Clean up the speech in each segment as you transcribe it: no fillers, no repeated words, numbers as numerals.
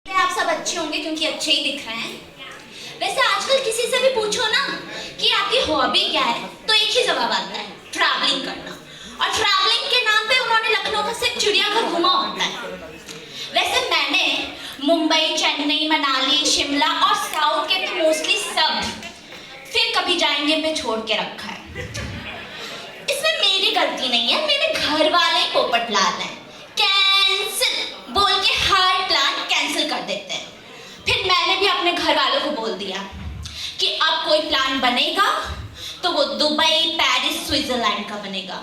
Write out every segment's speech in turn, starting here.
आप सब अच्छे होंगे क्योंकि अच्छे ही दिख रहे हैं। वैसे आजकल किसी से भी पूछो ना कि आपकी हॉबी क्या है तो एक ही जवाब आता है, ट्रैवलिंग करना। और ट्रैवलिंग के नाम पे उन्होंने लखनऊ का सिर्फ चिड़ियाघर घुमा होता है। वैसे मैंने मुंबई, चेन्नई, मनाली, शिमला और साउथ के तो मोस्टली सब फिर कभी जाएंगे पे छोड़ के रखा है। इसमें मेरी गलती नहीं है, मेरे घर वाले पोपट लाल हैं। कैंसिल बोल के हर प्लान कैंसिल कर देते हैं। फिर मैंने भी अपने घर वालों को बोल दिया कि अब कोई प्लान बनेगा तो वो दुबई, पेरिस, स्विट्जरलैंड का बनेगा।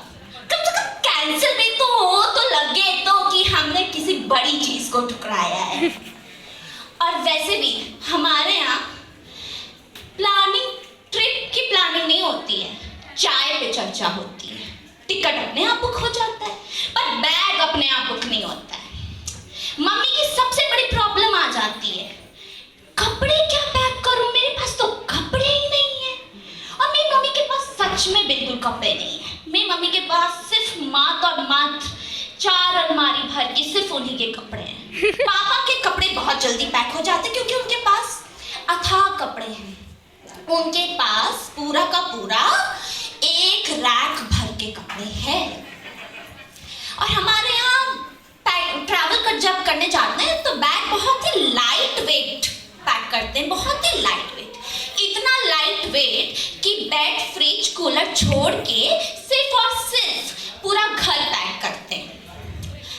कम से कम कैंसिल भी तो हो तो लगे तो कि हमने किसी बड़ी चीज को ठुकराया है। और वैसे भी हमारे यहाँ प्लानिंग, ट्रिप की प्लानिंग नहीं होती है, चाय पे चर्चा होती है। टिकट अपने आप बुक हो जाता है पर बैग अपने आप बुक नहीं होता है। मम्मी की सबसे बड़ी प्रॉब्लम आ जाती है, कपड़े क्या पैक करूं, मेरे पास तो कपड़े ही नहीं है। और मेरी मम्मी के पास सच में बिल्कुल कपड़े नहीं है। मेरी मम्मी के पास सिर्फ मात्र और मात्र 4 अलमारी भर के सिर्फ उन्हीं के कपड़े हैं। पापा के कपड़े बहुत जल्दी पैक हो जाते क्योंकि उनके पास अथाह कपड़े हैं। उनके पास पूरा का पूरा एक रैक भर के कपड़े हैं। और हमारे यहाँ ट्रैवल जब करने जाते हैं तो बैग बहुत ही लाइट वेट पैक करते हैं, बहुत ही लाइट वेट। इतना लाइट वेट कि बेड, फ्रिज, कूलर छोड़ के सिर्फ और सिर्फ पूरा घर पैक करते हैं।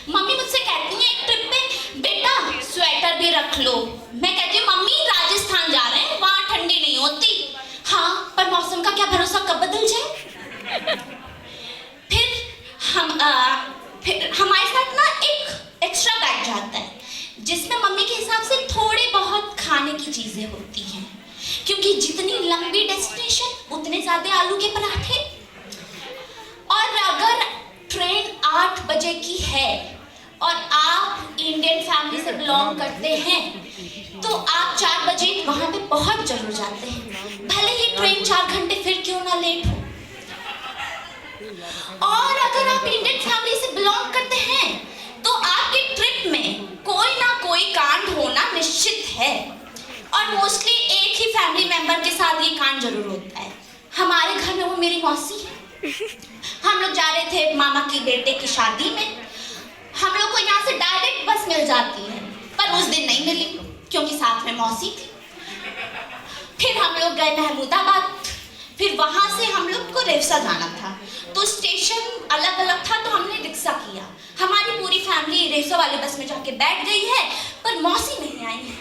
मम्मी मुझसे कहती है एक ट्रिप पे बेटा स्वेटर भी रख लो। मैं कहती हूँ मम्मी राजस्थान जा रहे हैं, वहां ठंडी नहीं होती। हाँ पर मौसम का क्या भरोसा कब बदल जाए। फिर हमारे साथ ना एक एक्स्ट्रा बैग जाता है जिसमें मम्मी के हिसाब से थोड़े बहुत खाने की चीजें होती हैं, क्योंकि जितनी लंबी डेस्टिनेशन उतने ज्यादा आलू के पराठे। और अगर ट्रेन 8 बजे की है और आप इंडियन फैमिली से बिलोंग करते हैं तो आप 4 बजे वहां पे पहुंच जरूर जाते हैं, भले ही ट्रेन 4 घंटे फिर क्यों ना लेट हो। और अगर आप इंडियन फैमिली से बिलोंग करते हैं तो आपकी ट्रिप में कोई ना कोई कांड होना निश्चित है। और मोस्टली एक ही फैमिली मेंबर के साथ ये कांड जरूर होता है। हमारे घर में वो मेरी मौसी है। हम लोग जा रहे थे मामा की बेटे की शादी में। हम लोग को यहाँ से डायरेक्ट बस मिल जाती है पर उस दिन नहीं मिली क्योंकि साथ में मौसी थी। फिर हम लोग गए महमूदाबाद। फिर वहां से हम लोग को रेवसा जाना था तो स्टेशन अलग अलग था तो हमने रिक्शा किया। हमारी पूरी फैमिली रेवसा वाले बस में जाके बैठ गई है पर मौसी नहीं आई है।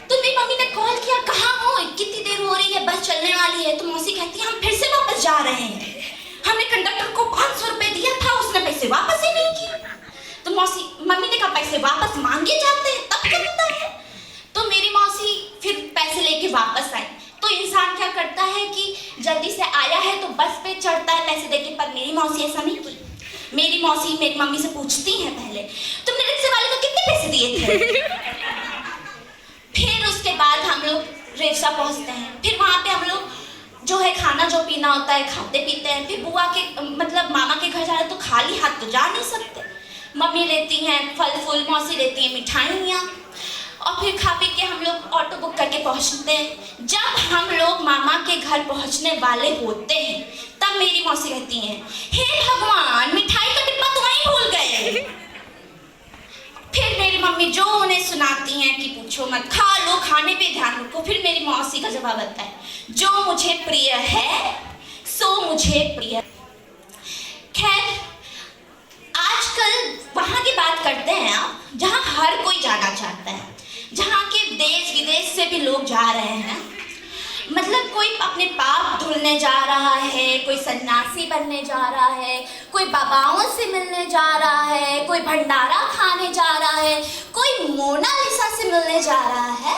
तो मेरी मम्मी ने कॉल किया, कहाँ हो, कितनी देर हो रही है, बस चलने वाली है। तो मौसी कहती है हम फिर से वापस जा रहे हैं। हमने कंडक्टर को 500 रुपए दिया था, उसने पैसे वापस ही नहीं किए। तो मम्मी ने कहा पैसे वापस मांगे जाते हैं तब क्या होता है। तो मेरी मौसी फिर पैसे लेके वापस आई। तो इंसान क्या करता है कि जल्दी से आया है तो बस पे चढ़ता है पैसे देके, पर मेरी मौसी ऐसा नहीं की। मेरी मौसी मेरी मम्मी से पूछती है पहले तुमने रिक्शे वाले को कितने पैसे दिए थे। फिर उसके बाद हम लोग रेवसा पहुंचते हैं। फिर वहां पे हम लोग जो है खाना जो पीना होता है खाते पीते हैं। फिर बुआ के मतलब मामा के घर जा रहे तो खाली हाथ तो जा नहीं सकते। मम्मी लेती हैं फल फूल, मौसी लेती है मिठाइयाँ। और फिर खा पी के हम लोग ऑटो बुक करके पहुंचते हैं। जब हम लोग मामा के घर पहुंचने वाले होते हैं तब मेरी मौसी कहती हैं हे भगवान मिठाई का डिब्बा तो वहीं भूल गए। फिर मेरी मम्मी जो उन्हें सुनाती हैं कि पूछो मत, खा लो, खाने पे ध्यान रखो। फिर मेरी मौसी का जवाब आता है जो मुझे प्रिय है सो मुझे प्रिय। खैर आजकल वहां की बात करते हैं आप जहां हर कोई जाना चाहता है, जहाँ के देश विदेश से भी लोग जा रहे हैं। मतलब कोई अपने पाप धुलने जा रहा है, कोई सन्यासी बनने जा रहा है, कोई बाबाओं से मिलने जा रहा है, कोई भंडारा खाने जा रहा है, कोई मोनालिसा से मिलने जा रहा है।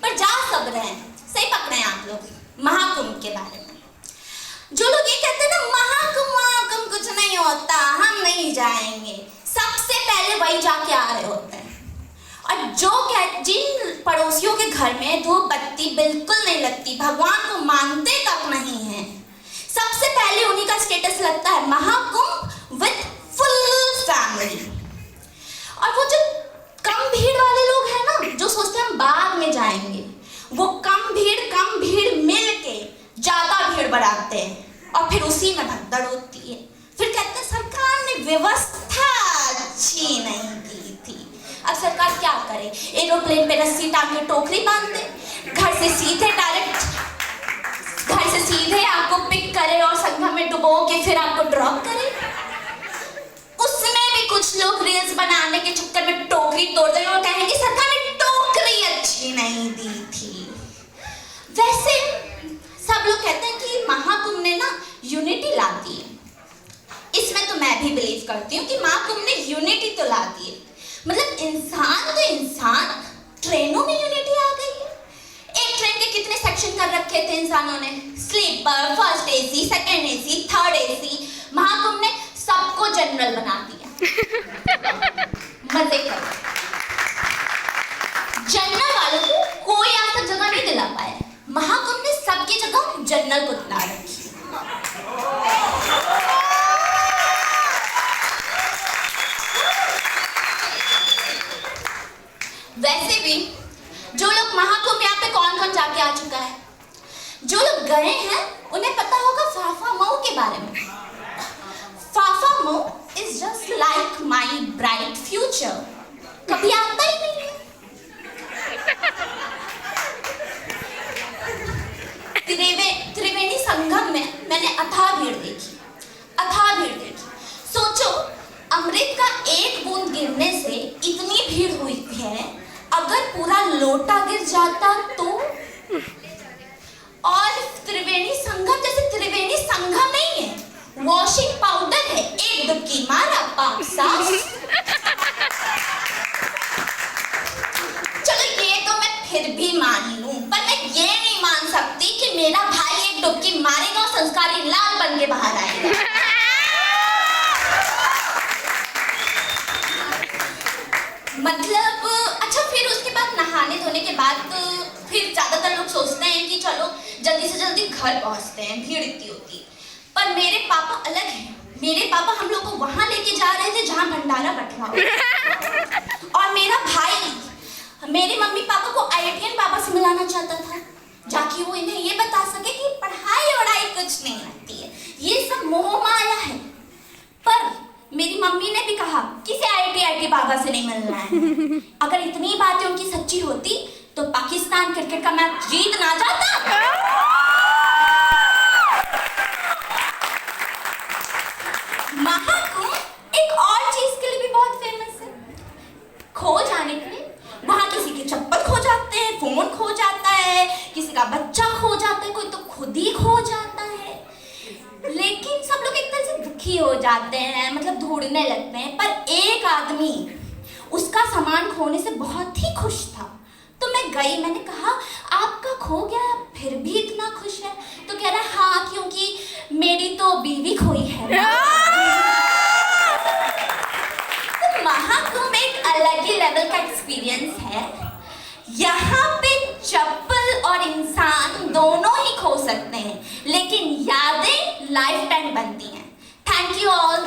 पर जा सब रहे हैं, सही पकड़े हैं आप लोग महाकुंभ के बारे में। जो लोग ये कहते हैं ना महाकुंभ कुछ नहीं होता, हम नहीं जाएंगे, सबसे पहले वही जाके आ रहे होते हैं। और जिन पड़ोसियों के घर में धूप बत्ती बिल्कुल नहीं लगती, भगवान को मानते तक नहीं है, सबसे पहले उन्हीं का स्टेटस लगता है महाकुंभ विद फुल फैमिली। और वो जो कम भीड़ वाले लोग हैं ना भगदड़ होती है। फिर कहते हैं सरकार ने व्यवस्था अच्छी नहीं की थी। अब सरकार क्या करे, एरोप्लेन पे रस्सी टांग के टोकरी बांध दे, घर से सीधे आपको पिक करे और संगम में डुबो के फिर आपको ड्रॉप करे। उसमें भी कुछ लोग रील्स बनाने के चक्कर में टोकरी तोड़ देंगे और कहेंगे सरकार ने टोकरी अच्छी नहीं दी थी। वैसे सब लोग कहते हैं कि महाकुंभ ने ना यूनिटी ला दी है। इसमें तो मैं भी बिलीव करती हूँ कि महाकुंभ ने यूनिटी तो ला दी है। मतलब इंसान तो इंसान, ट्रेनों में यूनिटी आ गई है। एक ट्रेन के कितने सेक्शन कर रखे थे इंसानों ने, sleeper, first AC, second AC, third AC. Mahakumbh ने सबको जनरल बना दिया। मजे करो। जनरल वालों को कोई आज तक जगह नहीं दिला पाया। महाकुंभ ने सबकी जगह जनरल को दिला रखी। वैसे भी जो लोग महाकुंभ यहाँ पे कौन जाके आ चुका है, जो लोग गए हैं उन्हें पता होगा फाफा मऊ के बारे में। Phaphamau is just like my bright future, कभी आता ही नहीं है। त्रिवेणी संगम में मैंने अथाह भीड़ देखी। सोचो, अमृत का एक बूंद गिरने से इतनी भीड़ हुई है, अगर पूरा लोटा गिर जाता तो। और त्रिवेणी संगम जैसे त्रिवेणी संगम नहीं है, वॉशिंग पाउडर है, एक डुबकी मारा पाक साफ। चलो ये तो मैं फिर भी मान लूं, पर मैं ये नहीं मान सकती कि मेरा भाई एक डुबकी मारेगा और संस्कारी लाल बन के बाहर आएगा। मतलब अच्छा, फिर उसके बाद नहाने धोने के बाद फिर ज्यादातर लोग सोचते हैं कि चलो जल्दी से जल्दी घर पहुंचते हैं, भीड़ इतनी होती है। पर मेरे पापा अलग हैं। मेरे पापा हम लोग को वहां लेके जा रहे थे जहां भंडारा बंटवा हो। और मेरा भाई मेरे मम्मी पापा को IITian पापा से मिलाना चाहता था, जाकि वो इन्हें ये बता सके कि पढ़ाई वढ़ाई कुछ नहीं आती है, ये सब मोह माया है। पर मेरी मम्मी ने भी कहा किसी IIT बाबा से नहीं मिलना है। अगर इतनी बातें उनकी सच्ची होती तो पाकिस्तान क्रिकेट का मैच जीत ना जाता। महाकुंभ एक और चीज के लिए भी बहुत फेमस है, खो जाने के लिए। वहां किसी के चप्पल खो जाते हैं, फोन खो जाता है, किसी का बच्चा खो जाता है, कोई तो खुद ही खो जाता है। लेकिन सब लोग एक तरह से दुखी हो जाते हैं, मतलब ढूंढने लगते हैं। पर एक आदमी उसका सामान खोने से बहुत ही खुश था। तो मैं गई, मैंने कहा आपका खो गया फिर भी इतना खुश है? तो कह रहा हाँ, क्योंकि मेरी तो बीवी खोई है। तो महाकुंभ एक अलग ही लेवल का एक्सपीरियंस है। यहाँ पे चप्पल और इंसान दोनों ही खो सकते हैं, लेकिन यादें लाइफ टाइम बनती हैं। Thank you all.